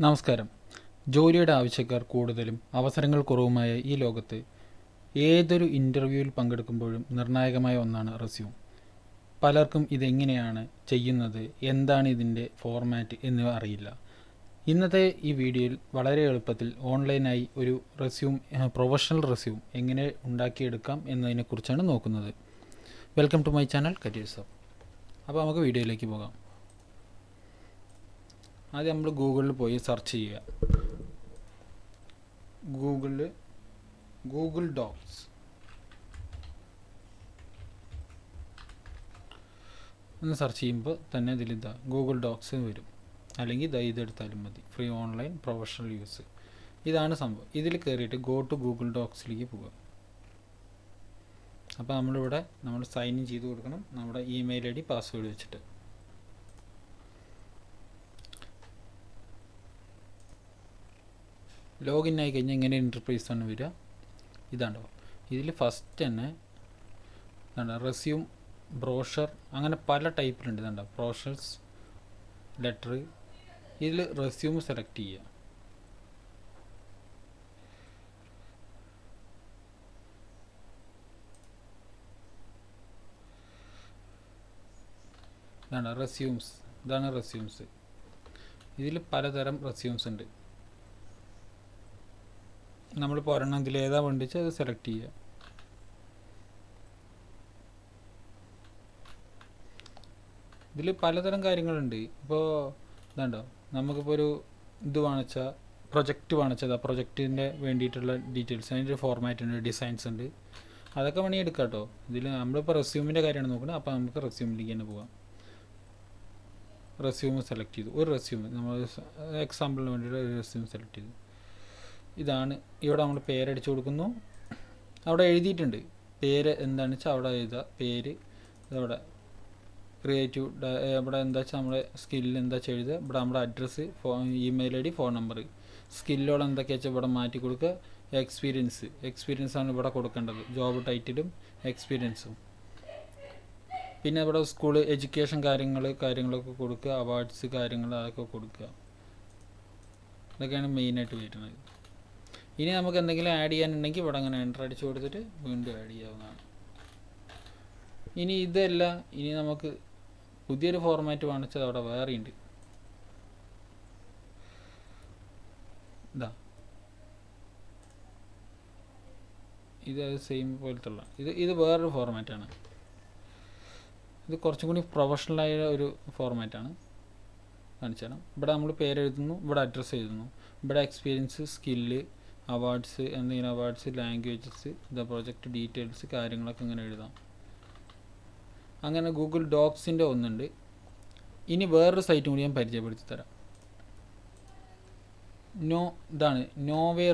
നമസ്കാരം. ജോലിയുടെ ആവശ്യക്കാർ കൂടുതലും അവസരങ്ങൾ കുറവുമായ ഈ ലോകത്ത് ഏതൊരു ഇൻ്റർവ്യൂവിൽ പങ്കെടുക്കുമ്പോഴും നിർണായകമായ ഒന്നാണ് റെസ്യൂം. പലർക്കും ഇതെങ്ങനെയാണ് ചെയ്യുന്നത്, എന്താണ് ഇതിൻ്റെ ഫോർമാറ്റ് എന്നിവ അറിയില്ല. ഇന്നത്തെ ഈ വീഡിയോയിൽ വളരെ എളുപ്പത്തിൽ ഓൺലൈനായി ഒരു പ്രൊഫഷണൽ റെസ്യൂം എങ്ങനെ ഉണ്ടാക്കിയെടുക്കാം എന്നതിനെക്കുറിച്ചാണ് നോക്കുന്നത്. Welcome to my channel careers hub. അപ്പോൾ നമുക്ക് വീഡിയോയിലേക്ക് പോകാം. ആദ്യം നമ്മൾ ഗൂഗിളിൽ പോയി സെർച്ച് ചെയ്യുക. ഗൂഗിൾ ഡോക്സ് എന്ന് സെർച്ച് ചെയ്യുമ്പോൾ തന്നെ ഇതിലിതാ ഗൂഗിൾ ഡോക്സ് വരും. അല്ലെങ്കിൽ ഇതെടുത്താലും മതി, ഫ്രീ ഓൺലൈൻ പ്രൊഫഷണൽ യൂസ്. ഇതാണ് സംഭവം. ഇതിൽ കയറിയിട്ട് ഗോ ടു ഗൂഗിൾ ഡോക്സിലേക്ക് പോവുക. അപ്പോൾ നമ്മൾ സൈൻ ഇൻ ചെയ്ത് കൊടുക്കണം, നമ്മുടെ ഇമെയിൽ ID പാസ്വേഡ് വെച്ചിട്ട്. ലോഗിൻ ആയി കഴിഞ്ഞാൽ ഇങ്ങനെ ഇൻ്റർഫേസ് ആണ് വരിക. ഇതാണ്ടോ, ഇതിൽ ഫസ്റ്റ് തന്നെ ഇതാണ്ടോ റെസ്യൂം, ബ്രോഷർ, അങ്ങനെ പല ടൈപ്പിലുണ്ട്. ഇതാണ്ടോ ബ്രോഷേഴ്സ്, ലെറ്റർ. ഇതിൽ റെസ്യൂം സെലക്ട് ചെയ്യുക. ഇതാണ് റെസ്യൂംസ്. ഇതിൽ പലതരം റെസ്യൂംസ് ഉണ്ട്. നമ്മളിപ്പോൾ ഒരെണ്ണം ഇതിൽ ഏതാ വേണ്ടിച്ച് അത് സെലക്ട് ചെയ്യുക. ഇതിൽ പലതരം കാര്യങ്ങളുണ്ട്. ഇപ്പോൾ ഇതുണ്ടോ, നമുക്കിപ്പോൾ ഒരു പ്രൊജക്റ്റ് വാണിച്ചത്, ആ പ്രൊജക്റ്റിൻ്റെ വേണ്ടിയിട്ടുള്ള ഡീറ്റെയിൽസ്, അതിൻ്റെ ഒരു ഫോർമാറ്റ് ഉണ്ട്, ഡിസൈൻസ് ഉണ്ട്, അതൊക്കെ വേണമെങ്കിൽ എടുക്കാം കേട്ടോ. ഇതിൽ നമ്മളിപ്പോൾ റെസ്യൂമിൻ്റെ കാര്യമാണ് നോക്കുന്നത്. അപ്പോൾ നമുക്ക് റെസ്യൂമിലേക്ക് തന്നെ പോകാം. റെസ്യൂം സെലക്ട് ചെയ്തു. ഒരു റെസ്യൂം നമ്മൾ എക്സാമ്പിളിന് വേണ്ടിയിട്ട് ഒരു റെസ്യൂം സെലക്ട് ചെയ്തു. ഇതാണ്. ഇവിടെ നമ്മൾ പേരടിച്ചു കൊടുക്കുന്നു. അവിടെ എഴുതിയിട്ടുണ്ട് പേര് എന്താണെന്ന് വെച്ചാൽ അവിടെ എഴുതുക. പേര് ഇതവിടെ ക്രിയേറ്റീവ്, ഇവിടെ എന്താ വെച്ചാൽ നമ്മുടെ സ്കില്ല് എന്താ വെച്ചാൽ എഴുതുക. ഇവിടെ നമ്മുടെ address, email ID, phone number. സ്കില്ലുകൾ എന്തൊക്കെയാ വെച്ചാൽ ഇവിടെ മാറ്റി കൊടുക്കുക. എക്സ്പീരിയൻസാണ് ഇവിടെ കൊടുക്കേണ്ടത്, ജോബ് ടൈറ്റിലും എക്സ്പീരിയൻസും. പിന്നെ ഇവിടെ സ്കൂൾ എഡ്യൂക്കേഷൻ കാര്യങ്ങളൊക്കെ കൊടുക്കുക. അവാർഡ്സ് അതൊക്കെ കൊടുക്കുക. ഇതൊക്കെയാണ് മെയിനായിട്ട് വരുന്നത്. ഇനി നമുക്ക് എന്തെങ്കിലും ആഡ് ചെയ്യാനുണ്ടെങ്കിൽ ഇവിടെ അങ്ങനെ എൻ്റർ അടിച്ചു കൊടുത്തിട്ട് വീണ്ടും ആഡ് ചെയ്യാവുന്നതാണ്. ഇനി നമുക്ക് പുതിയൊരു ഫോർമാറ്റ് വാങ്ങിച്ചത് അവിടെ വേറെയുണ്ട്. ഇത് സെയിം പോലത്തുള്ള ഇത് വേറൊരു ഫോർമാറ്റാണ്. ഇത് കുറച്ചും കൂടി പ്രൊഫഷണലായ ഒരു ഫോർമാറ്റാണ്. കാണിച്ചു തരാം. ഇവിടെ നമ്മൾ പേരെഴുതുന്നു, ഇവിടെ അഡ്രസ്സ് എഴുതുന്നു, ഇവിടെ എക്സ്പീരിയൻസ്, സ്കില്ല്, അവാർഡ്സ്, എന്തെങ്കിലും അവാർഡ്സ്, ലാംഗ്വേജസ്, പ്രൊജക്റ്റ് ഡീറ്റെയിൽസ്, കാര്യങ്ങളൊക്കെ ഇങ്ങനെ എഴുതാം. അങ്ങനെ ഗൂഗിൾ ഡോക്സിൻ്റെ ഒന്നുണ്ട്. ഇനി വേറൊരു സൈറ്റും കൂടി ഞാൻ പരിചയപ്പെടുത്തി തരാം. ഇതാണ് നോവോ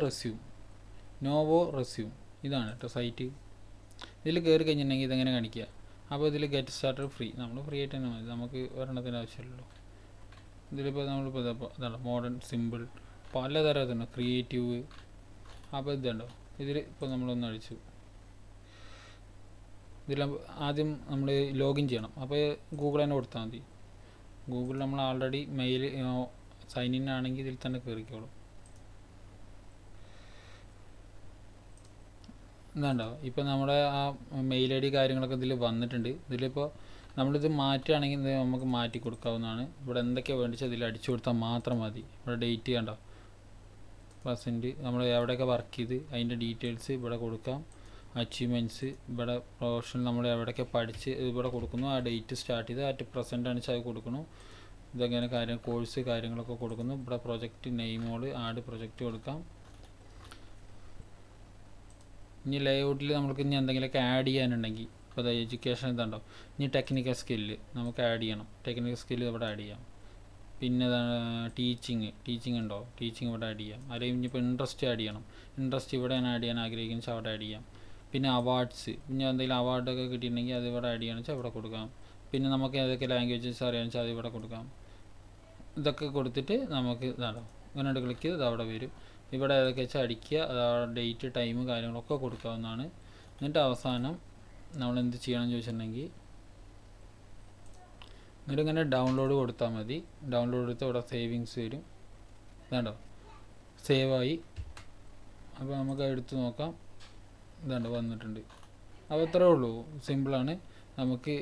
റെസ്യൂം. ഇതാണ് കേട്ടോ സൈറ്റ്. ഇതിൽ കയറി കഴിഞ്ഞിട്ടുണ്ടെങ്കിൽ ഇതെങ്ങനെ കാണിക്കുക. അപ്പോൾ ഇതിൽ ഗെറ്റ് സ്റ്റാർട്ടർ ഫ്രീ, നമ്മൾ ഫ്രീ ആയിട്ട് തന്നെ മതി, നമുക്ക് ഒരെണ്ണത്തിന് ആവശ്യമില്ലല്ലോ. ഇതിലിപ്പോൾ ഇതാണ് മോഡേൺ, സിമ്പിൾ, പലതരത്തിലാണ്, ക്രിയേറ്റീവ്. അപ്പോൾ ഇതുണ്ടോ, ഇതിൽ ഇപ്പോൾ നമ്മളൊന്ന് അടിച്ചു. ഇതിൽ ആദ്യം നമ്മൾ ലോഗിൻ ചെയ്യണം. അപ്പോൾ ഗൂഗിൾ തന്നെ കൊടുത്താൽ മതി. ഗൂഗിളിൽ നമ്മൾ ആൾറെഡി സൈൻ ഇൻ ആണെങ്കിൽ ഇതിൽ തന്നെ കയറിക്കോളും. ഇതാണ്ടോ, ഇപ്പോൾ നമ്മുടെ ആ മെയിൽ ID കാര്യങ്ങളൊക്കെ ഇതിൽ വന്നിട്ടുണ്ട്. ഇതിലിപ്പോൾ നമ്മളിത് മാറ്റുകയാണെങ്കിൽ നമുക്ക് മാറ്റി കൊടുക്കാവുന്നതാണ്. ഇവിടെ എന്തൊക്കെയാണ് വേണ്ടിച്ചാൽ ഇതിൽ അടിച്ചു കൊടുത്താൽ മാത്രം മതി. ഇവിടെ ഡേറ്റ് കണ്ടോ, %, നമ്മൾ എവിടെയൊക്കെ വർക്ക് ചെയ്ത് അതിൻ്റെ ഡീറ്റെയിൽസ് ഇവിടെ കൊടുക്കാം. അച്ചീവ്മെൻറ്റ്സ്, ഇവിടെ പ്രൊഫഷണൽ നമ്മൾ എവിടെയൊക്കെ പഠിച്ച് ഇവിടെ കൊടുക്കുന്നു. ആ ഡേറ്റ് സ്റ്റാർട്ട് ചെയ്ത് അറ്റ് പ്രസൻറ്റ് ആണ് അത് കൊടുക്കുന്നു. ഇതങ്ങനെ കോഴ്സ് കാര്യങ്ങളൊക്കെ കൊടുക്കുന്നു. ഇവിടെ പ്രൊജക്റ്റ് നെയിമോട് ആഡ് പ്രൊജക്റ്റ് കൊടുക്കാം. ഇനി ലേഔട്ടിൽ നമുക്ക് ഇനി എന്തെങ്കിലുമൊക്കെ ആഡ് ചെയ്യാനുണ്ടെങ്കിൽ, ഇപ്പോൾ എഡ്യൂക്കേഷൻ ഇതുണ്ടോ, ഇനി ടെക്നിക്കൽ സ്കില്ല് നമുക്ക് ആഡ് ചെയ്യണം. ടെക്നിക്കൽ സ്കില്ല് ഇവിടെ ആഡ് ചെയ്യാം. പിന്നെ ടീച്ചിങ് ഉണ്ടോ, ടീച്ചിങ് ഇവിടെ ആഡ് ചെയ്യാം. അല്ലെങ്കിൽ ഇനിയിപ്പോൾ ഇൻട്രസ്റ്റ് ആഡ് ചെയ്യണം, ഇൻട്രസ്റ്റ് ഇവിടെയാണ് ആഡ് ചെയ്യാൻ ആഗ്രഹിക്കുന്നത് വെച്ചാൽ അവിടെ ആഡ് ചെയ്യാം. പിന്നെ അവാർഡ്സ്, പിന്നെ എന്തെങ്കിലും അവാർഡൊക്കെ കിട്ടിയിട്ടുണ്ടെങ്കിൽ അത് ഇവിടെ ആഡ് ചെയ്യണമെന്ന് വെച്ചാൽ ഇവിടെ കൊടുക്കാം. പിന്നെ നമുക്ക് ഏതൊക്കെ ലാംഗ്വേജസ് അറിയാമെന്ന് വെച്ചാൽ അത് ഇവിടെ കൊടുക്കാം. ഇതൊക്കെ കൊടുത്തിട്ട് നമുക്ക് ഇതാണോ, ഇങ്ങനെ ക്ലിക്ക് ചെയ്ത് അവിടെ വരും. ഇവിടെ ഏതൊക്കെ വെച്ചാൽ അടിക്കുക, ഡേറ്റ്, ടൈം കാര്യങ്ങളൊക്കെ കൊടുക്കാവുന്നതാണ്. എന്നിട്ട് അവസാനം നമ്മൾ എന്ത് ചെയ്യണമെന്ന് ചോദിച്ചിട്ടുണ്ടെങ്കിൽ എന്നിട്ട് ഇങ്ങനെ ഡൗൺലോഡ് കൊടുത്താൽ മതി. ഡൗൺലോഡ് കൊടുത്താൽ ഇവിടെ സേവിങ്സ് വരും. ഇതാണ്ടോ സേവായി. അപ്പോൾ നമുക്ക് എടുത്ത് നോക്കാം. ഇതാണ്ട് വന്നിട്ടുണ്ട്. അപ്പോൾ അത്രേ ഉള്ളൂ, സിമ്പിളാണ്. നമുക്ക്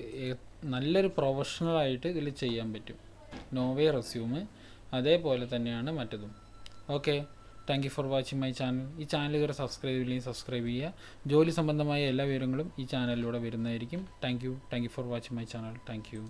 നല്ലൊരു പ്രൊഫഷണലായിട്ട് ഇതിൽ ചെയ്യാൻ പറ്റും. നോവേ റെസ്യൂമ് അതേപോലെ തന്നെയാണ് മറ്റതും. Okay, thank you for watching my channel. ഈ ചാനൽ ഇതുവരെ സബ്സ്ക്രൈബ് ചെയ്യില്ലെങ്കിൽ സബ്സ്ക്രൈബ് ചെയ്യുക. ജോലി സംബന്ധമായ എല്ലാ വിവരങ്ങളും ഈ ചാനലിലൂടെ വരുന്നതായിരിക്കും. Thank you for watching my channel. Thank U.